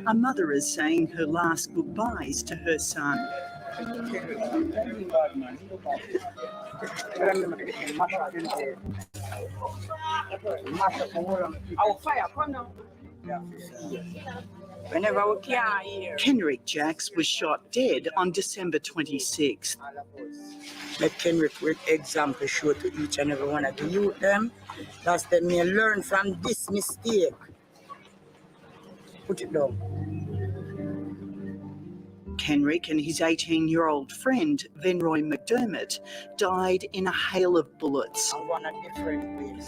A mother is saying her last goodbyes to her son. Whenever we can't hear. Kenrick Jacks was shot dead on December 26th. Let Kenrick example show to each and every one of the youth them. That's them may learn from this mistake. Put it down. Kenrick and his 18-year-old friend, Venroy McDermott, died in a hail of bullets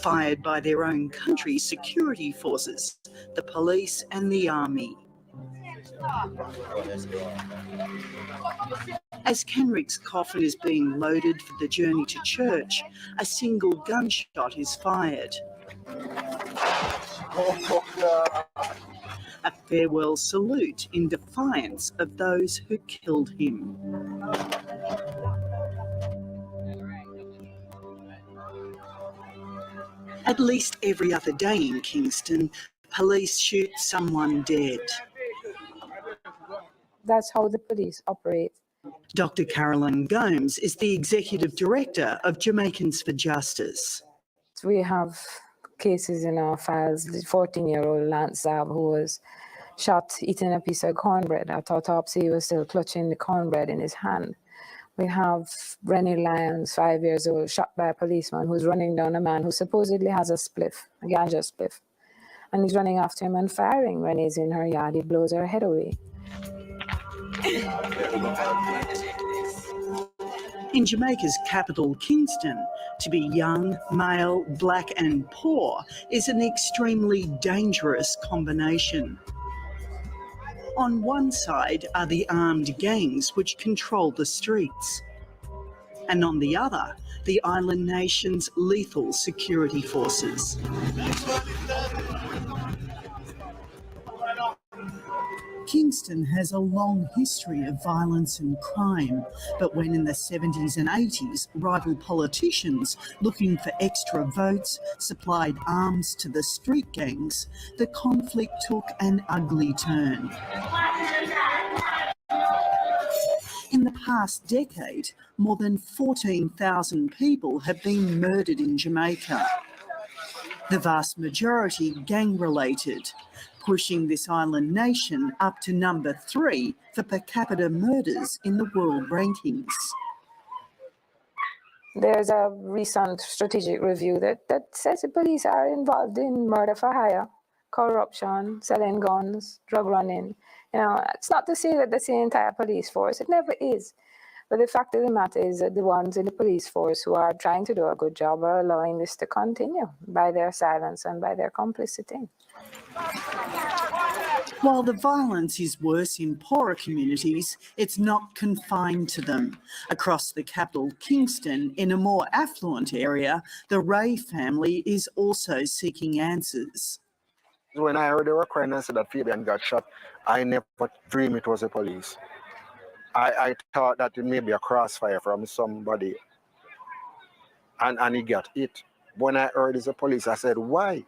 fired by their own country's security forces, the police and the army. As Kenrick's coffin is being loaded for the journey to church, a single gunshot is fired. A farewell salute in defiance of those who killed him. At least every other day in Kingston, police shoot someone dead. That's how the police operate. Dr. Carolyn Gomes is the Executive Director of Jamaicans for Justice. We have cases in our files. The 14-year-old Lance Zab, who was shot eating a piece of cornbread. At autopsy, he was still clutching the cornbread in his hand. We have Rennie Lyons, 5 years old, shot by a policeman who's running down a man who supposedly has a spliff, a ganja spliff. And he's running after him and firing. Rennie's in her yard, he blows her head away. In Jamaica's capital, Kingston, to be young, male, black and poor is an extremely dangerous combination. On one side are the armed gangs which control the streets, and on the other, the island nation's lethal security forces. Kingston has a long history of violence and crime, but when in the 70s and 80s, rival politicians looking for extra votes supplied arms to the street gangs, the conflict took an ugly turn. In the past decade, more than 14,000 people have been murdered in Jamaica. The vast majority gang-related, pushing this island nation up to number 3 for per capita murders in the world rankings. There's a recent strategic review that says the police are involved in murder for hire, corruption, selling guns, drug running. You know, it's not to say that that's the entire police force. It never is. But the fact of the matter is that the ones in the police force who are trying to do a good job are allowing this to continue by their silence and by their complicity. While the violence is worse in poorer communities, it's not confined to them. Across the capital, Kingston, in a more affluent area, the Ray family is also seeking answers. When I heard the crying and said that Fabian got shot, I never dreamed it was the police. I thought that it may be a crossfire from somebody, and he got hit. When I heard it's the police, I said, why?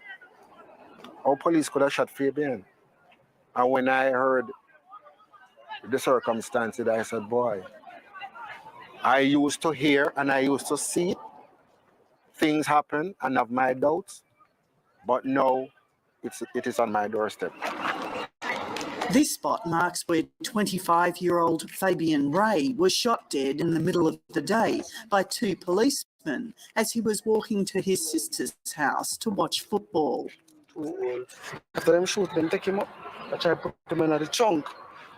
How police could have shot Fabian? And when I heard the circumstances, I said, boy, I used to hear and I used to see things happen and have my doubts, but now it is on my doorstep. This spot marks where 25-year-old Fabian Ray was shot dead in the middle of the day by 2 policemen as he was walking to his sister's house to watch football. After them shoot them, take him up. I try to put him in the trunk,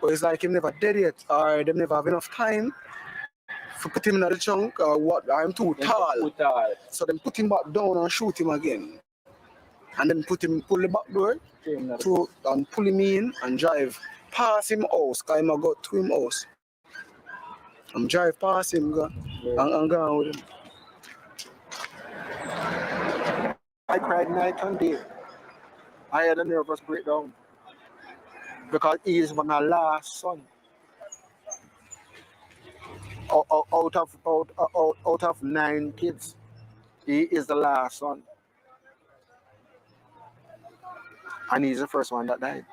but it's like him never dead yet, or they never have enough time to put him in the trunk, or what? I'm too tall. So then put him back down and shoot him again. And then pull the back door through and pull him in and drive past him house, because I'm go to him house. I'm drive past him and go with him. I cried night and day. I had a nervous breakdown because he is my last son. Out of 9 kids, He is the last one. And he's the first one that died.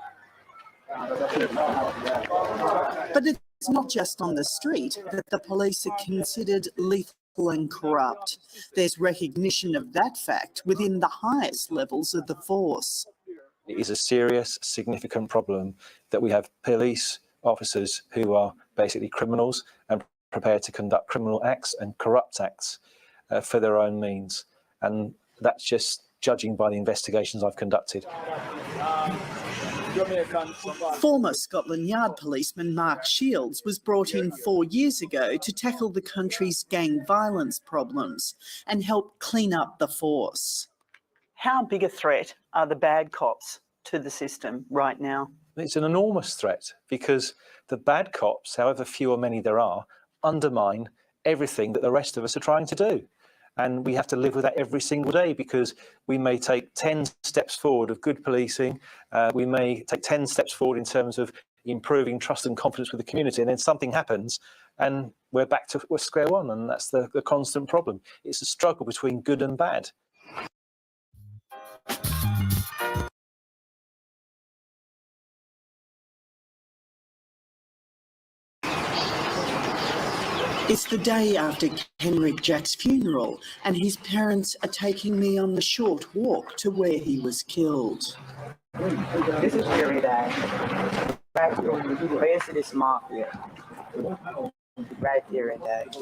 But it's not just on the street that the police are considered lethal and corrupt. There's recognition of that fact within the highest levels of the force. It is a serious, significant problem that we have police officers who are basically criminals and prepared to conduct criminal acts and corrupt acts for their own means. And that's just judging by the investigations I've conducted. Former Scotland Yard policeman Mark Shields was brought in 4 years ago to tackle the country's gang violence problems and help clean up the force. How big a threat are the bad cops to the system right now? It's an enormous threat because the bad cops, however few or many there are, undermine everything that the rest of us are trying to do. And we have to live with that every single day because we may take 10 steps forward of good policing. We may take 10 steps forward in terms of improving trust and confidence with the community. And then something happens and we're back to square one. And that's the constant problem. It's a struggle between good and bad. It's the day after Kenrick Jack's funeral and his parents are taking me on the short walk to where he was killed. This is where he died. Right here. Where you see this mark here? Right here he died.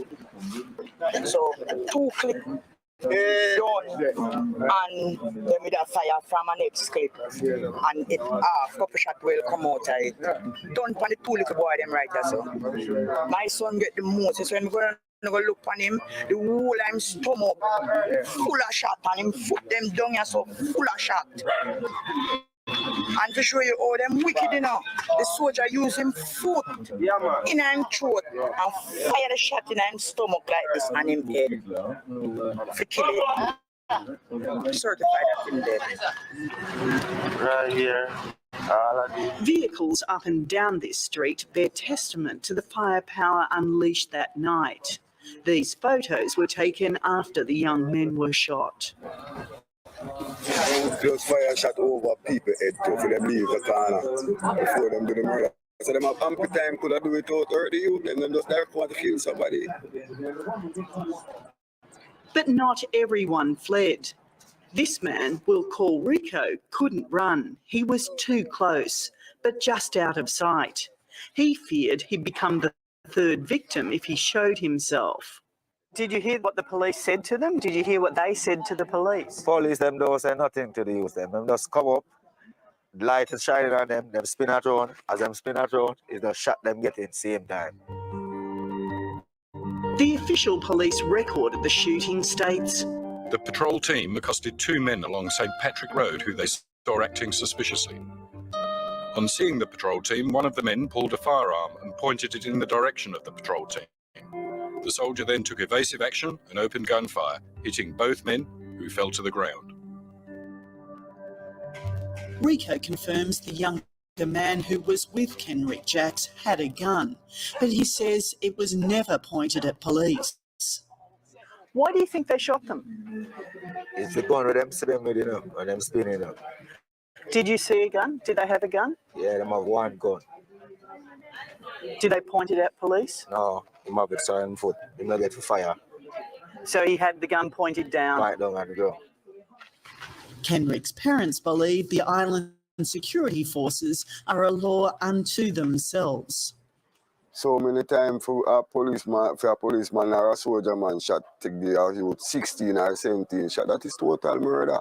So 2 clicks done, and then with a fire from an next clip, and it couple shot will come out of it. Done for the 2 little boy them right there, so. My son get the most, so when we go look on him, the whole of him stomach full of shot, and him foot them down here so full of shot. And to show you how them wicked, you know, the soldier use him foot in him throat and fire the shot in him stomach like this and him head. For kill it. Certified that him dead. Right here. Vehicles up and down this street bear testament to the firepower unleashed that night. These photos were taken after the young men were shot. Just fire shot over people head to for them leave the corner before them do the murder. So them have ample time could have do it out early youth and them just direct want to kill somebody. But not everyone fled. This man, we'll call Rico, couldn't run. He was too close, but just out of sight. He feared he'd become the 3rd victim if he showed himself. Did you hear what the police said to them? Did you hear what they said to the police? Police, them don't say nothing to the youth. Them just come up, the light is shining on them spin around. As them spin around, it just shot them getting same time. The official police record of the shooting states, the patrol team accosted 2 men along St. Patrick Road who they saw acting suspiciously. On seeing the patrol team, one of the men pulled a firearm and pointed it in the direction of the patrol team. The soldier then took evasive action and opened gunfire, hitting both men, who fell to the ground. Rico confirms the younger man who was with Kenrick Jacks had a gun, but he says it was never pointed at police. Why do you think they shot them? It's the gun with them spinning up, and them spinning up. Did you see a gun? Did they have a gun? Yeah, them have 1 gun. Did they point it at police? No, him have it on foot. Him not get for fire. So he had the gun pointed down? Right down at the ground. Kenrick's parents believe the island security forces are a law unto themselves. So many times for a policeman or a soldier man shot take the youth 16 or 17 shot. That is total murder.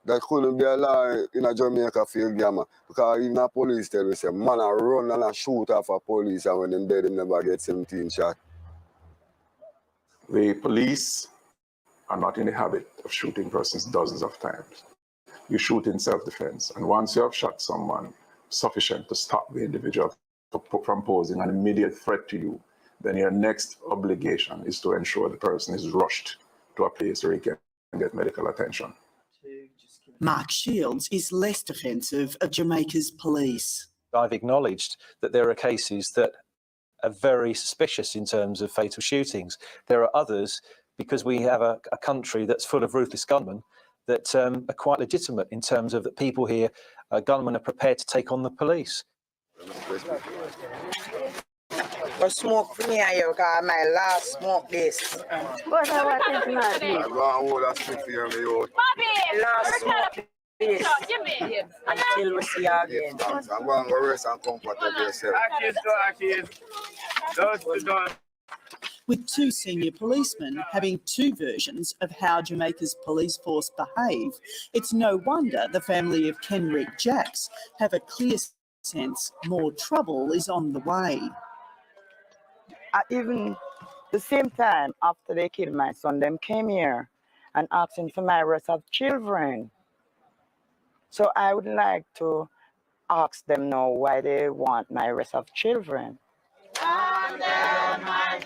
That couldn't be a law in a Jamaica for gamma. Because even a police tell me, say, man, I run and I shoot off a police and when them dead, them never get 17 shot. The police are not in the habit of shooting persons dozens of times. You shoot in self-defense. And once you have shot someone sufficient to stop the individual from posing an immediate threat to you, then your next obligation is to ensure the person is rushed to a place where he can get medical attention. Mark Shields is less defensive of Jamaica's police. I've acknowledged that there are cases that are very suspicious in terms of fatal shootings. There are others because we have a country that's full of ruthless gunmen that are quite legitimate in terms of that people here, gunmen are prepared to take on the police. But smoke for me here because my last smoke this. But what is not this? Last smoke this. Until we see you again. I'm going to rest and comfort of yourself. With two senior policemen having two versions of how Jamaica's police force behave, it's no wonder the family of Kenrick Jacks have a clear sense more trouble is on the way. Even the same time after they killed my son, them came here and asking for my rest of children. So I would like to ask them now why they want my rest of children.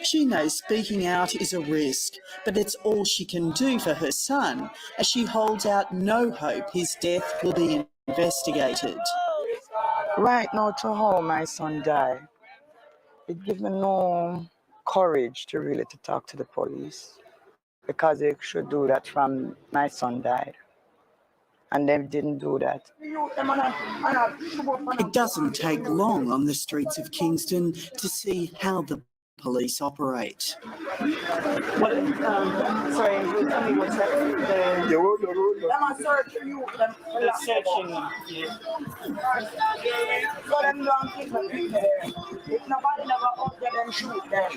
She knows speaking out is a risk, but it's all she can do for her son, as she holds out no hope his death will be investigated. Right now, to how my son died, it gives me no courage to really to talk to the police, because they should do that from my son died. And they didn't do that. It doesn't take long on the streets of Kingston to see how the police operate. Sorry, tell me what's that? The searching. If nobody never out there, then shoot them.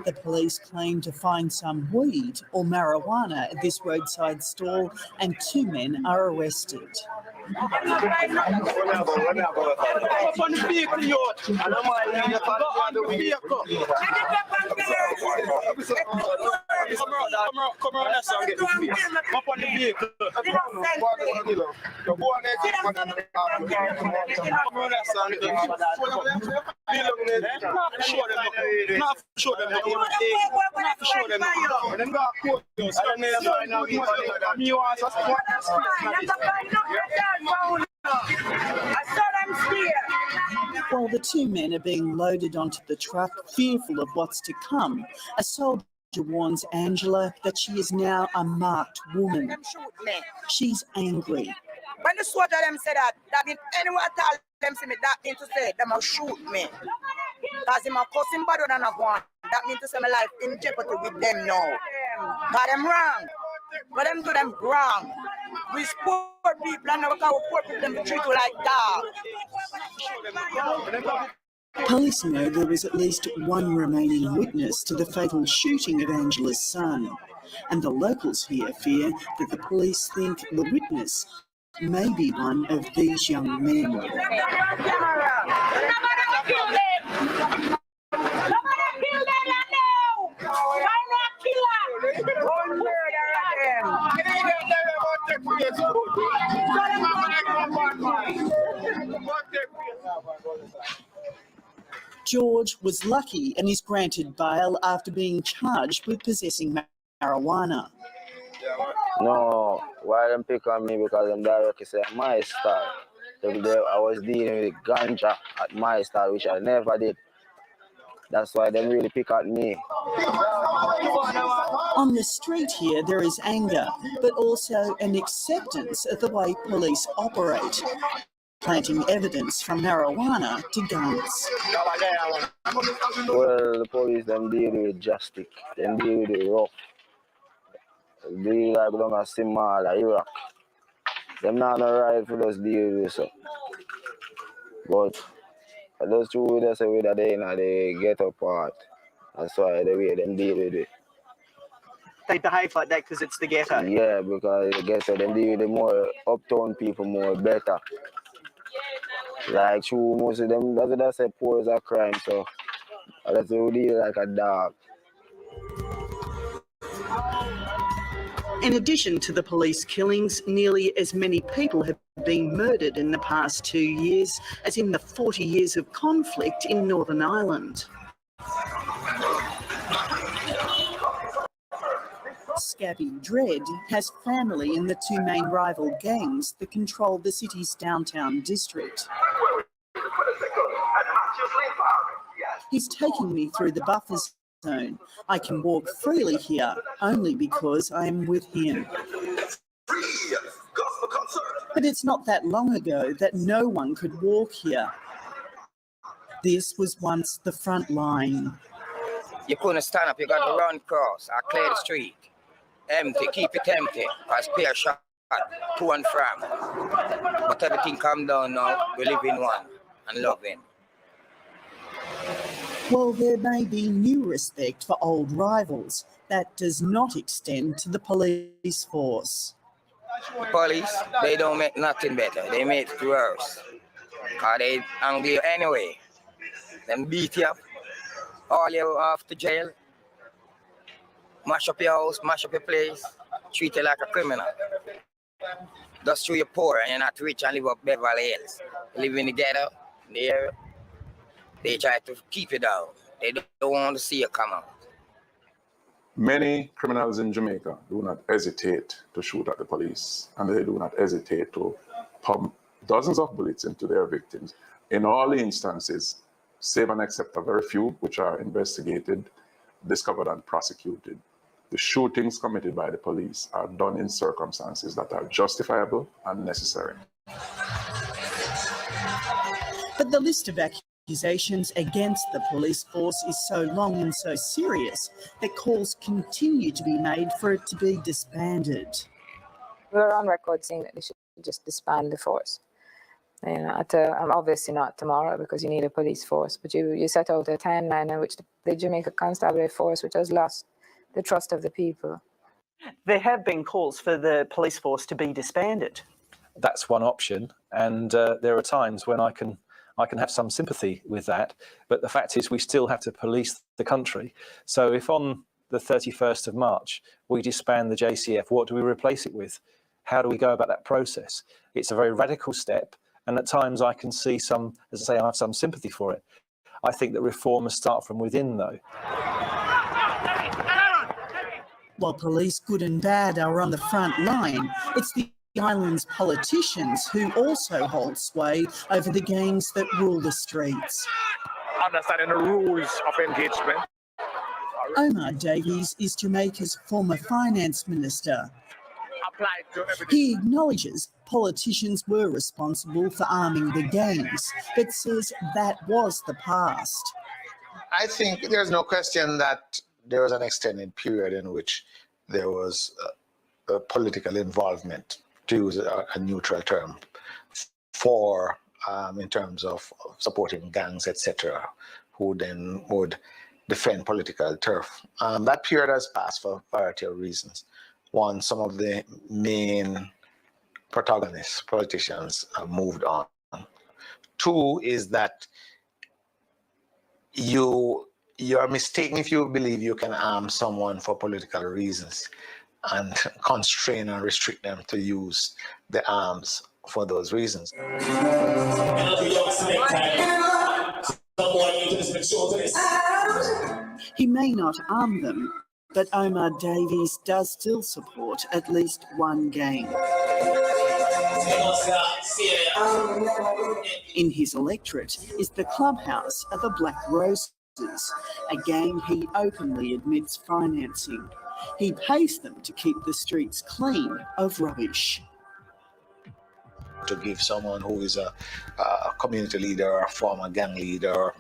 The police claim to find some weed or marijuana at this roadside stall, and two men are arrested. While the two men are being loaded onto the truck, fearful of what's to come, a soldier warns Angela that she is now a marked woman. She's angry. When the soldier them say that means anyone tell them see me, that means to say them will shoot me. Because him a cussing better than a one. That means to say my life in jeopardy with them now. But them wrong. But them do them wrong. We poor people and now poor people them treat you like dogs. Police know there was at least one remaining witness to the fatal shooting of Angela's son, and the locals here fear that the police think the witness may be one of these young men. George was lucky and is granted bail after being charged with possessing marijuana. No, why them pick on me? Because them directly say my style. I was dealing with ganja at my style, which I never did. That's why they really pick at me. On the street here, there is anger, but also an acceptance of the way police operate, planting evidence from marijuana to guns. Well, the police, them deal with justice. Them deal with it rough. They like them a Somalia, Iraq. Them not no right for us deal with so. But those two they say that they get apart. That's why the way them deal with it. They behave like that because it's the ghetto. Yeah, because the ghetto them deal with the more uptown people more better. Like true, most of them that's say poor is a crime, so that's why we deal like a dog. In addition to the police killings, nearly as many people have been murdered in the past 2 years as in the 40 years of conflict in Northern Ireland. Scabby Dread has family in the two main rival gangs that control the city's downtown district. He's taking me through the buffer zone. I can walk freely here only because I am with him. But it's not that long ago that no one could walk here. This was once the front line. You couldn't stand up, you got to run across or clear the street. Empty, keep it empty, because peer shot to and from. But everything calm down now, we live in one and loving. While there may be new respect for old rivals, that does not extend to the police force. Police, they don't make nothing better, they make it worse. Because they angry you anyway. Them beat you up, haul you off to jail, mash up your house, mash up your place, treat you like a criminal. Just through you're poor and you're not rich and live up Beverly Hills. You live in the ghetto, there, they try to keep you down. They don't want to see you come out. Many criminals in Jamaica do not hesitate to shoot at the police, and they do not hesitate to pump dozens of bullets into their victims. In all the instances, save and except a very few which are investigated, discovered and prosecuted, the shootings committed by the police are done in circumstances that are justifiable and necessary. But the list of accusations against the police force is so long and so serious that calls continue to be made for it to be disbanded. We're on record saying that they should just disband the force. You know, obviously not tomorrow because you need a police force, but you set out a timeline in which the Jamaica Constabulary Force, which has lost the trust of the people. There have been calls for the police force to be disbanded. That's one option, and there are times when I can have some sympathy with that, but the fact is we still have to police the country. So if on the 31st of March we disband the JCF, what do we replace it with? How do we go about that process? It's a very radical step, and at times I can see some, as I say, I have some sympathy for it. I think that reform must start from within, though. While police, good and bad, are on the front line, it's the island's politicians who also hold sway over the gangs that rule the streets. Understanding the rules of engagement. Omar Davies is Jamaica's former finance minister. He acknowledges politicians were responsible for arming the gangs, but says that was the past. I think there's no question that there was an extended period in which there was a political involvement, to use a neutral term, for in terms of supporting gangs, etc., who then would defend political turf. That period has passed for a variety of reasons. One, some of the main protagonists, politicians, have moved on. Two is that you're mistaken if you believe you can arm someone for political reasons and constrain and restrict them to use the arms for those reasons. He may not arm them, but Omar Davies does still support at least one gang. In his electorate is the clubhouse of the Black Roses, a gang he openly admits financing. He pays them to keep the streets clean of rubbish. To give someone who is a community leader or a former gang leader,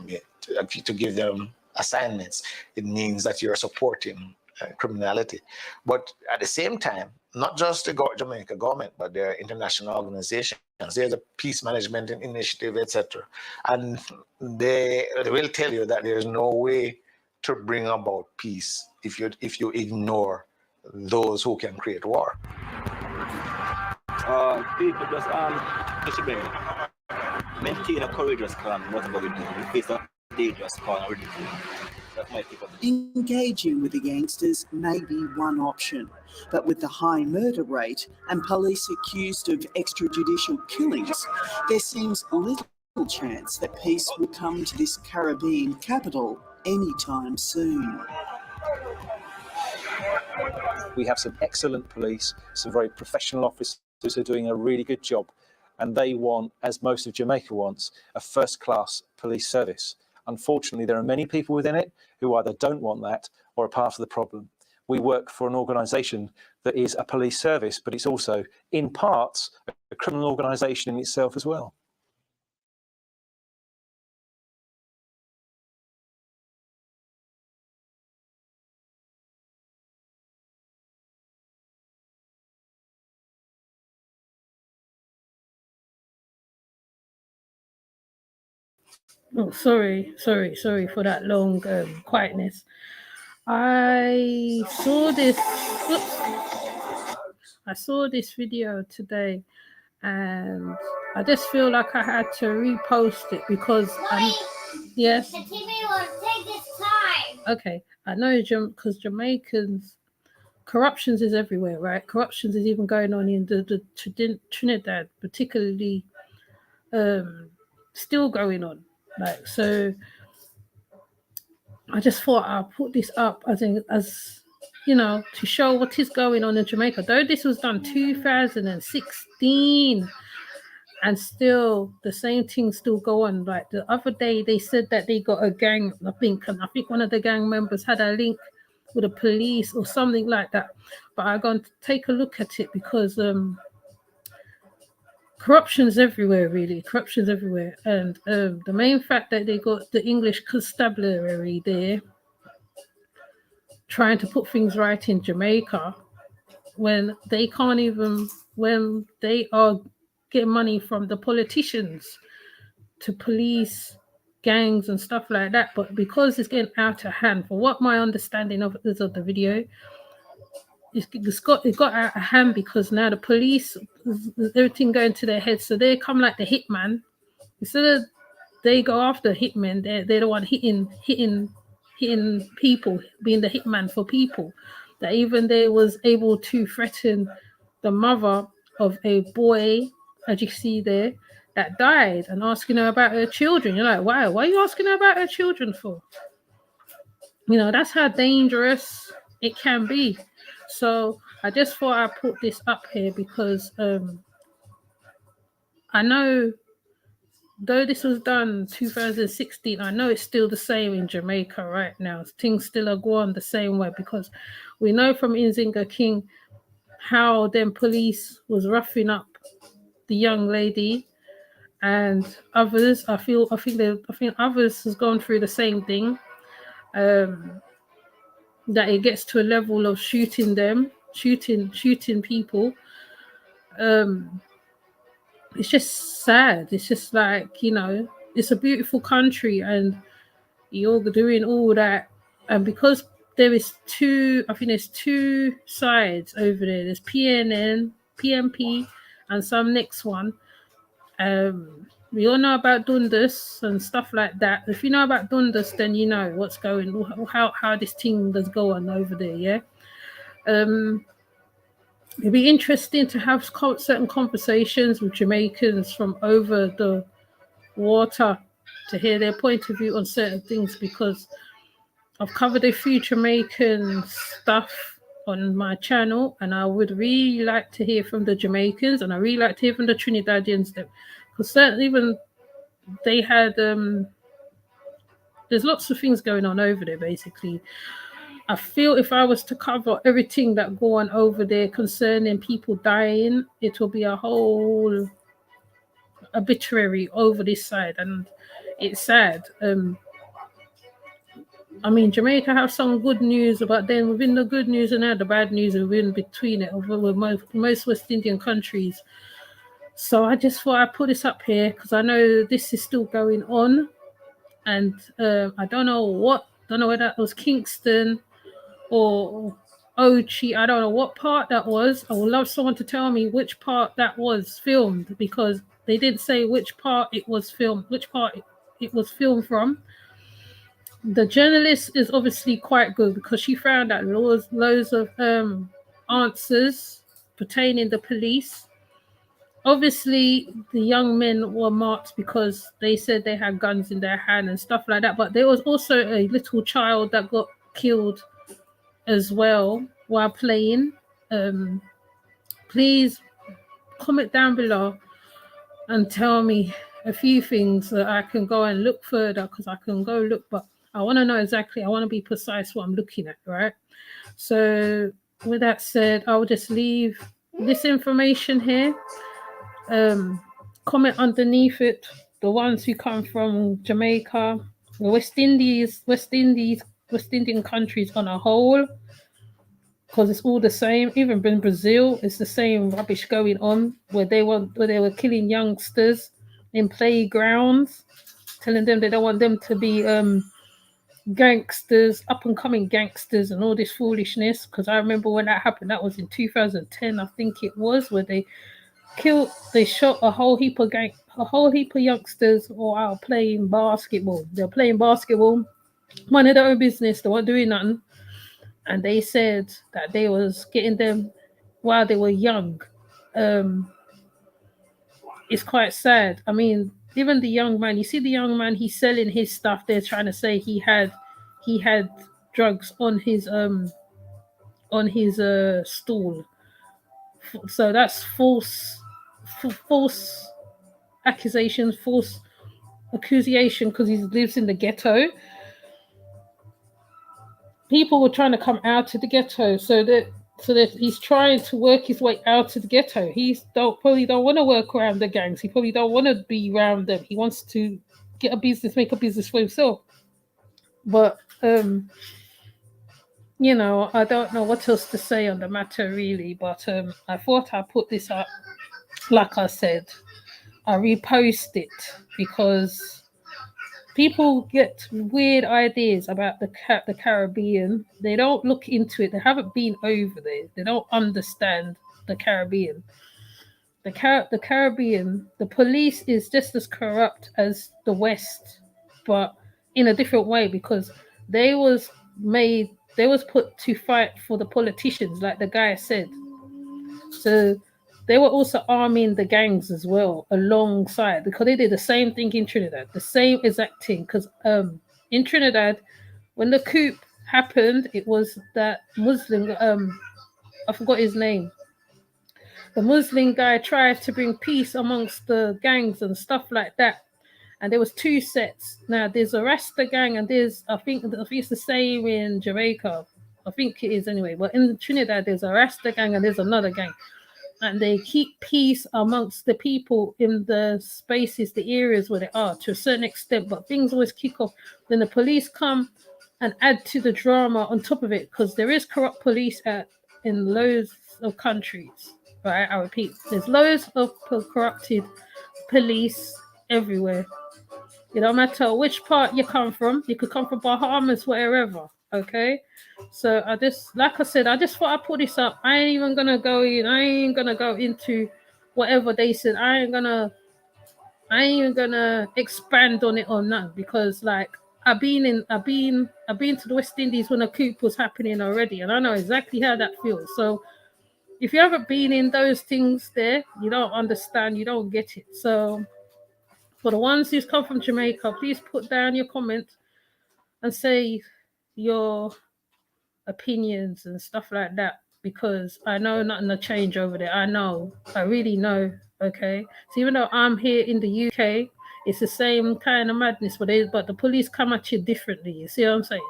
to give them assignments, it means that you're supporting criminality. But at the same time, not just the Jamaica government, but there are international organizations. There's a peace management initiative, etc. And they will tell you that there's no way to bring about peace if you ignore those who can create war. People just maintain a courageous calm, whatever we do. We face a dangerous calm already. Engaging with the gangsters may be one option, but with the high murder rate and police accused of extrajudicial killings, there seems little chance that peace will come to this Caribbean capital anytime soon. We have some excellent police, some very professional officers who are doing a really good job, and they want, as most of Jamaica wants, a first-class police service. Unfortunately, there are many people within it who either don't want that or are part of the problem. We work for an organisation that is a police service, but it's also, in parts, a criminal organisation in itself as well. Oh, sorry for that long quietness. I saw this. I saw this video today, and I just feel like I had to repost it because yes. Okay, I know because Jamaicans, corruptions is everywhere, right? Corruptions is even going on in the Trinidad, particularly, still going on. Like, so I just thought I'll put this up as you know, to show what is going on in Jamaica. Though this was done 2016, and still the same things still go on. Like the other day, they said that they got a gang. I think one of the gang members had a link with the police or something like that. But I'm going to take a look at it because corruption's everywhere, really. Corruption's everywhere, and the main fact that they got the English constabulary there trying to put things right in Jamaica when they can't even, when they are getting money from the politicians to police gangs and stuff like that. But because it's getting out of hand, for what my understanding of is of the video, it got out of hand because now the police, everything going to their heads, so they come like the hitman. Instead of they go after hitmen, they're the one hitting people, being the hitman for people. That even they was able to threaten the mother of a boy, as you see there, that died, and asking her about her children. You're like, wow, why are you asking her about her children for? You know, that's how dangerous it can be. So I just thought I'd put this up here because I know, though this was done 2016, I know it's still the same in Jamaica right now. Things still are going the same way because we know from Nzinga King how them police was roughing up the young lady, and others. I think others has gone through the same thing. That it gets to a level of shooting people. It's just sad. It's just like, you know, it's a beautiful country and you're doing all that. And because there is there's two sides over there. There's PNN, PMP, and some next one. We all know about Dundas and stuff like that. If you know about Dundas, then you know what's going, how this thing does go on over there, yeah? It'd be interesting to have certain conversations with Jamaicans from over the water to hear their point of view on certain things, because I've covered a few Jamaican stuff on my channel, and I would really like to hear from the Jamaicans, and I really like to hear from the Trinidadians, because certainly even they had there's lots of things going on over there. Basically, I feel if I was to cover everything that go on over there concerning people dying, it will be a whole obituary over this side, and it's sad. I mean, Jamaica have some good news, but then within the good news and the bad news, within between it, with most West Indian countries. So I just thought I'd put this up here because I know this is still going on, and I don't know whether that was Kingston or Ochi. I don't know what part that was. I would love someone to tell me which part that was filmed, because they didn't say which part it was filmed, it was filmed from. The journalist is obviously quite good because she found out loads of answers pertaining to the police. Obviously, the young men were marked because they said they had guns in their hand and stuff like that. But there was also a little child that got killed as well while playing. Please comment down below and tell me a few things that I can go and look further, because I can go look, but I want to know exactly, I want to be precise what I'm looking at, right? So with that said, I'll just leave this information here. Comment underneath it, the ones who come from Jamaica, the West Indian countries on a whole, because it's all the same. Even in Brazil, it's the same rubbish going on where they were killing youngsters in playgrounds, telling them they don't want them to be gangsters, up and coming gangsters, and all this foolishness. Because I remember when that happened, that was in 2010, I think it was, where they shot a whole heap of youngsters all out playing basketball. They're playing basketball, minding their own business, they weren't doing nothing. And they said that they was getting them while they were young. It's quite sad. I mean, even the young man, you see the young man, he's selling his stuff. They're trying to say he had drugs on his stall. So that's false accusations, false accusation, because he lives in the ghetto. People were trying to come out of the ghetto, so that he's trying to work his way out of the ghetto. Probably don't want to work around the gangs. He probably don't want to be around them. He wants to get a business, make a business for himself. But you know, I don't know what else to say on the matter really. But I thought I'd put this up. Like I said, I repost it because people get weird ideas about the Caribbean. They don't look into it. They haven't been over there. They don't understand the Caribbean. The Caribbean, the police is just as corrupt as the West, but in a different way, because they was put to fight for the politicians, like the guy said. So they were also arming the gangs as well alongside, because they did the same thing in Trinidad, the same exact thing. Because in Trinidad, when the coup happened, it was that Muslim, I forgot his name. The Muslim guy tried to bring peace amongst the gangs and stuff like that. And there was two sets. Now there's a Rasta gang, and there's I think it's the same in Jamaica. I think it is anyway. But in Trinidad, there's a Rasta gang and there's another gang. And they keep peace amongst the people in the spaces, the areas where they are, to a certain extent, but things always kick off. Then the police come and add to the drama on top of it, because there is corrupt police in loads of countries, right? I repeat, there's loads of corrupted police everywhere. It don't matter which part you come from. You could come from Bahamas, wherever, okay? So I just thought I'd put this up. I ain't even gonna go into whatever they said. I ain't even gonna expand on it or not, because like I've been to the West Indies when a coup was happening already, and I know exactly how that feels. So if you haven't been in those things there, you don't understand, you don't get it. So for the ones who's come from Jamaica, please put down your comments and say your opinions and stuff like that, because I know nothing will change over there. I really know. Okay, so even though I'm here in the UK, it's the same kind of madness, but the police come at you differently. You see what I'm saying?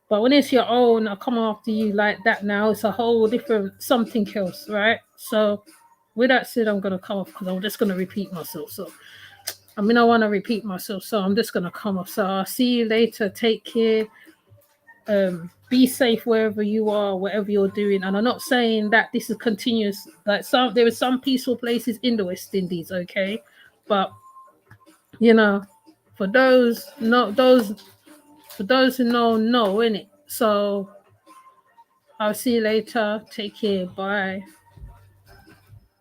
But when it's your own, I come after you like that. Now it's a whole different something else, right? So with that said, I'm gonna come off, because I'm just gonna repeat myself. So I want to repeat myself, so I'm just gonna come off. So I'll see you later. Take care. Be safe wherever you are, whatever you're doing. And I'm not saying that this is continuous. Like there are some peaceful places in the West Indies, okay? But you know, for those who know, innit? So I'll see you later. Take care. Bye.